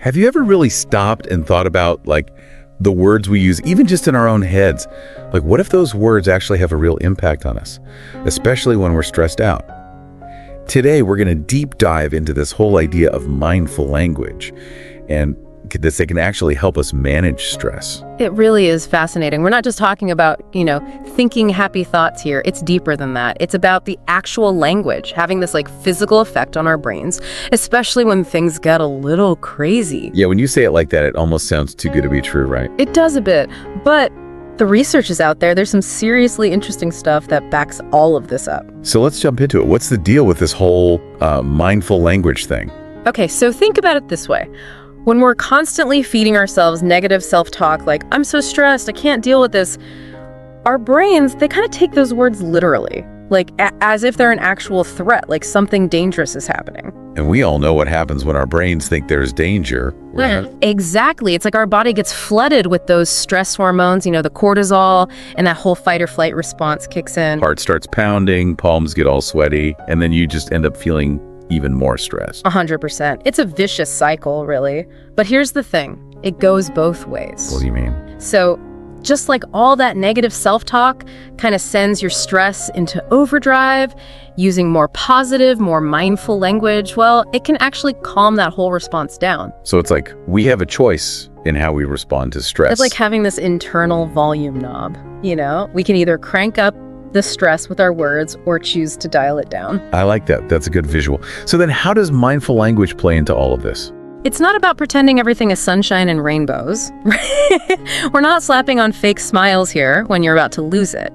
Have you ever really stopped and thought about, like, the words we use, even just in our own heads? Like, what if those words actually have a real impact on us, especially when we're stressed out? Today, we're going to deep dive into this whole idea of mindful language, and this can actually help us manage stress. It really is fascinating. We're not just talking about, thinking happy thoughts here. It's deeper than that. It's about the actual language having this physical effect on our brains, especially when things get a little crazy. Yeah, when you say it like that, it almost sounds too good to be true, right? It does a bit, but the research is out there. There's some seriously interesting stuff that backs all of this up. So let's jump into it. What's the deal with this whole mindful language thing? Okay, so think about it this way. When we're constantly feeding ourselves negative self-talk, like, I'm so stressed, I can't deal with this, our brains, they kind of take those words literally, like as if they're an actual threat, like something dangerous is happening. And we all know what happens when our brains think there's danger. Right? Exactly. It's like our body gets flooded with those stress hormones, the cortisol, and that whole fight or flight response kicks in. Heart starts pounding, palms get all sweaty, and then you just end up feeling even more stressed. 100%. It's a vicious cycle, really. But here's the thing. It goes both ways. What do you mean? So just like all that negative self-talk kind of sends your stress into overdrive, using more positive, more mindful language, well, it can actually calm that whole response down. So it's like we have a choice in how we respond to stress. It's like having this internal volume knob, We can either crank up the stress with our words or choose to dial it down. I like that. That's a good visual. So then how does mindful language play into all of this? It's not about pretending everything is sunshine and rainbows. We're not slapping on fake smiles here when you're about to lose it.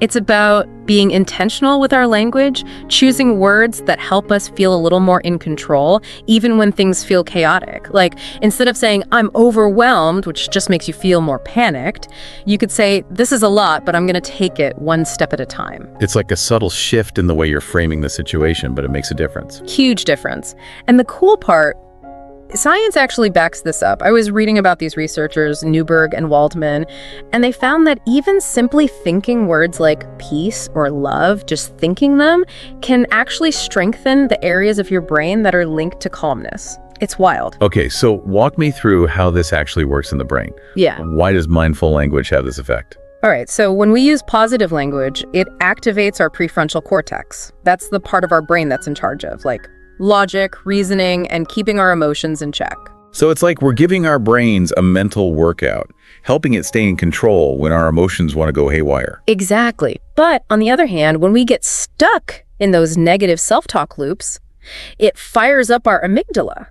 It's about being intentional with our language, choosing words that help us feel a little more in control, even when things feel chaotic. Like, instead of saying, I'm overwhelmed, which just makes you feel more panicked, you could say, this is a lot, but I'm going to take it one step at a time. It's like a subtle shift in the way you're framing the situation, but it makes a difference. Huge difference. And the cool part, science actually backs this up. I was reading about these researchers, Newberg and Waldman, and they found that even simply thinking words like peace or love, just thinking them, can actually strengthen the areas of your brain that are linked to calmness. It's wild. Okay, so walk me through how this actually works in the brain. Yeah. Why does mindful language have this effect? All right, so when we use positive language, it activates our prefrontal cortex. That's the part of our brain that's in charge of, logic, reasoning, and keeping our emotions in check. So it's like we're giving our brains a mental workout, helping it stay in control when our emotions want to go haywire. Exactly. But on the other hand, when we get stuck in those negative self-talk loops, it fires up our amygdala.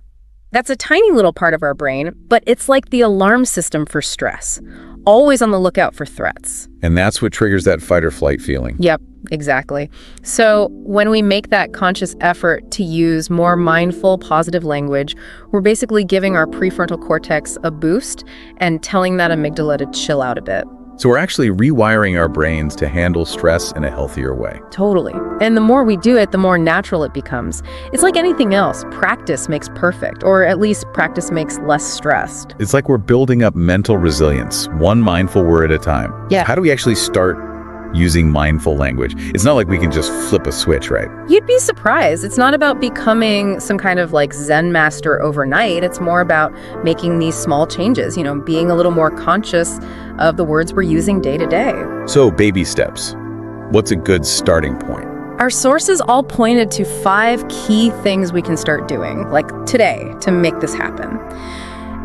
That's a tiny little part of our brain, but it's like the alarm system for stress, always on the lookout for threats. And that's what triggers that fight or flight feeling. Yep, exactly. So when we make that conscious effort to use more mindful, positive language, we're basically giving our prefrontal cortex a boost and telling that amygdala to chill out a bit. So we're actually rewiring our brains to handle stress in a healthier way. Totally. And the more we do it, the more natural it becomes. It's like anything else. Practice makes perfect, or at least practice makes less stressed. It's like we're building up mental resilience, one mindful word at a time. Yeah. How do we actually start using mindful language? It's not like we can just flip a switch, right? You'd be surprised. It's not about becoming some kind of Zen master overnight. It's more about making these small changes, being a little more conscious of the words we're using day to day. So baby steps. What's a good starting point? Our sources all pointed to 5 key things we can start doing, today, to make this happen.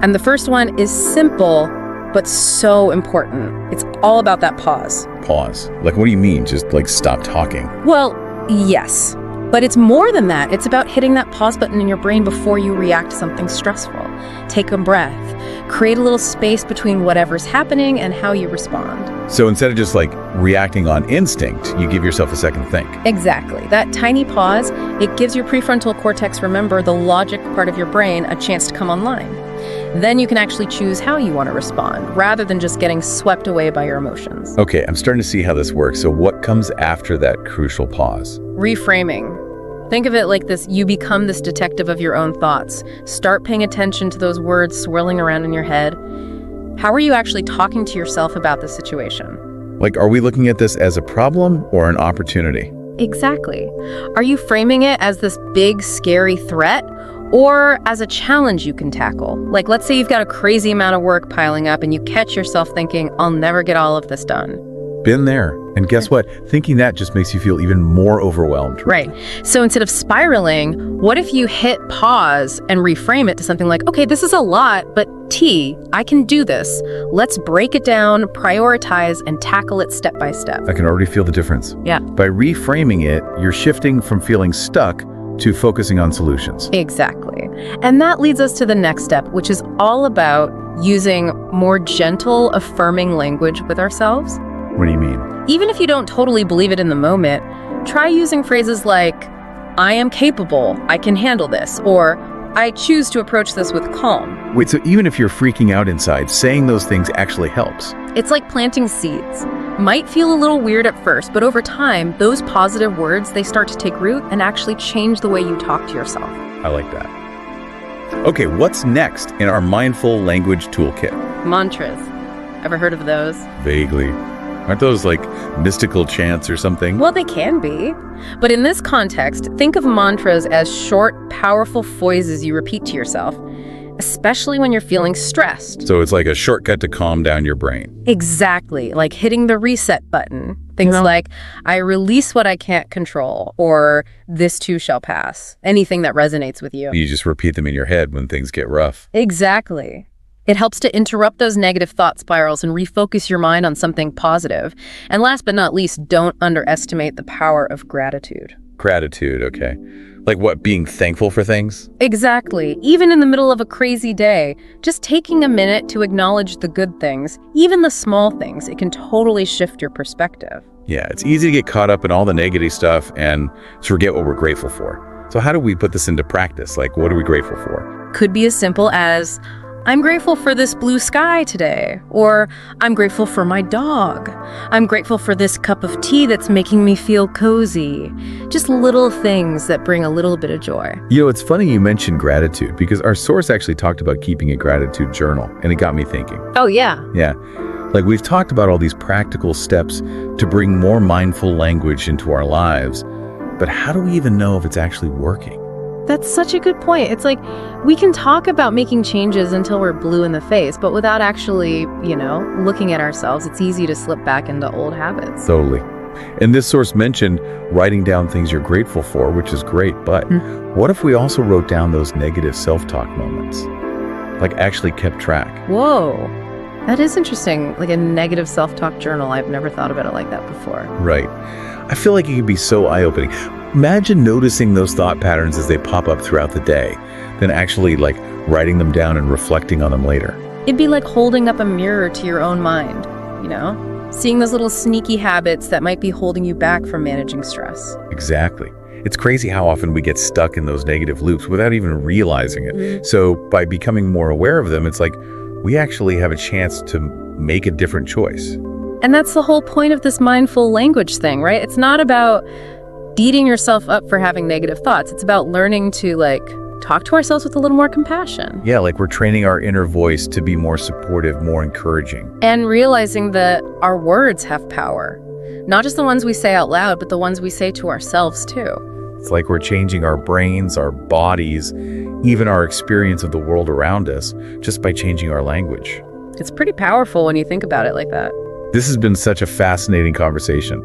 And the first one is simple, but so important. It's all about that pause. Pause? What do you mean? Just stop talking? Well, yes. But it's more than that. It's about hitting that pause button in your brain before you react to something stressful. Take a breath. Create a little space between whatever's happening and how you respond. So instead of just reacting on instinct, you give yourself a second to think. Exactly. That tiny pause, it gives your prefrontal cortex, remember, the logic part of your brain, a chance to come online. Then you can actually choose how you want to respond, rather than just getting swept away by your emotions. Okay, I'm starting to see how this works. So what comes after that crucial pause? Reframing. Think of it like this: you become this detective of your own thoughts. Start paying attention to those words swirling around in your head. How are you actually talking to yourself about the situation? Are we looking at this as a problem or an opportunity? Exactly. Are you framing it as this big, scary threat? or as a challenge you can tackle. Like, let's say you've got a crazy amount of work piling up and you catch yourself thinking, I'll never get all of this done. Been there. And guess what? Thinking that just makes you feel even more overwhelmed. Right. So instead of spiraling, what if you hit pause and reframe it to something like, okay, this is a lot, but I can do this. Let's break it down, prioritize, and tackle it step by step. I can already feel the difference. Yeah. By reframing it, you're shifting from feeling stuck to focusing on solutions. Exactly. And that leads us to the next step, which is all about using more gentle, affirming language with ourselves. What do you mean? Even if you don't totally believe it in the moment, try using phrases like, I am capable, I can handle this, or I choose to approach this with calm. Wait, so even if you're freaking out inside, saying those things actually helps? It's like planting seeds. Might feel a little weird at first, but over time, those positive words, they start to take root and actually change the way you talk to yourself. I like that. Okay, what's next in our mindful language toolkit? Mantras. Ever heard of those? Vaguely. Aren't those like mystical chants or something? Well, they can be. But in this context, think of mantras as short, powerful phrases you repeat to yourself, especially when you're feeling stressed. So it's like a shortcut to calm down your brain. Exactly, like hitting the reset button. Things like, I release what I can't control, or this too shall pass. Anything that resonates with you. You just repeat them in your head when things get rough. Exactly. It helps to interrupt those negative thought spirals and refocus your mind on something positive. And last but not least, don't underestimate the power of gratitude. Gratitude, okay. Like what, being thankful for things? Exactly. Even in the middle of a crazy day, just taking a minute to acknowledge the good things, even the small things, it can totally shift your perspective. Yeah, it's easy to get caught up in all the negative stuff and forget what we're grateful for. So how do we put this into practice? Like, what are we grateful for? Could be as simple as, I'm grateful for this blue sky today, or I'm grateful for my dog. I'm grateful for this cup of tea that's making me feel cozy. Just little things that bring a little bit of joy. You know, it's funny you mentioned gratitude because our source actually talked about keeping a gratitude journal, and it got me thinking. Oh, yeah. Yeah. Like we've talked about all these practical steps to bring more mindful language into our lives, but how do we even know if it's actually working? That's such a good point. It's like we can talk about making changes until we're blue in the face, but without actually, looking at ourselves, it's easy to slip back into old habits. Totally. And this source mentioned writing down things you're grateful for, which is great, but what if we also wrote down those negative self-talk moments? Like actually kept track? Whoa. That is interesting. Like a negative self-talk journal. I've never thought about it like that before. Right. I feel like it could be so eye-opening. Imagine noticing those thought patterns as they pop up throughout the day, then actually like writing them down and reflecting on them later. It'd be like holding up a mirror to your own mind, seeing those little sneaky habits that might be holding you back from managing stress. Exactly. It's crazy how often we get stuck in those negative loops without even realizing it. So by becoming more aware of them, it's like we actually have a chance to make a different choice. And that's the whole point of this mindful language thing, right? It's not about beating yourself up for having negative thoughts. It's about learning to talk to ourselves with a little more compassion. Yeah, like we're training our inner voice to be more supportive, more encouraging. And realizing that our words have power. Not just the ones we say out loud, but the ones we say to ourselves too. It's like we're changing our brains, our bodies, even our experience of the world around us, just by changing our language. It's pretty powerful when you think about it like that. This has been such a fascinating conversation.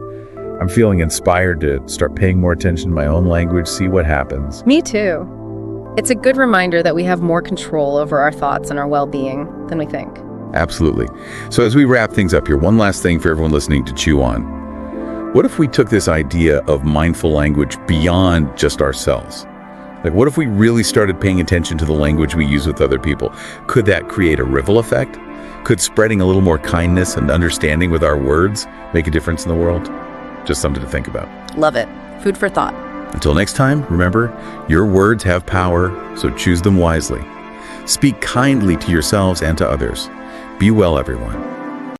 I'm feeling inspired to start paying more attention to my own language, see what happens. Me too. It's a good reminder that we have more control over our thoughts and our well-being than we think. Absolutely. So as we wrap things up here, one last thing for everyone listening to chew on. What if we took this idea of mindful language beyond just ourselves? Like, what if we really started paying attention to the language we use with other people? Could that create a ripple effect? Could spreading a little more kindness and understanding with our words make a difference in the world? Just something to think about. Love it. Food for thought. Until next time, remember, your words have power, so choose them wisely. Speak kindly to yourselves and to others. Be well, everyone.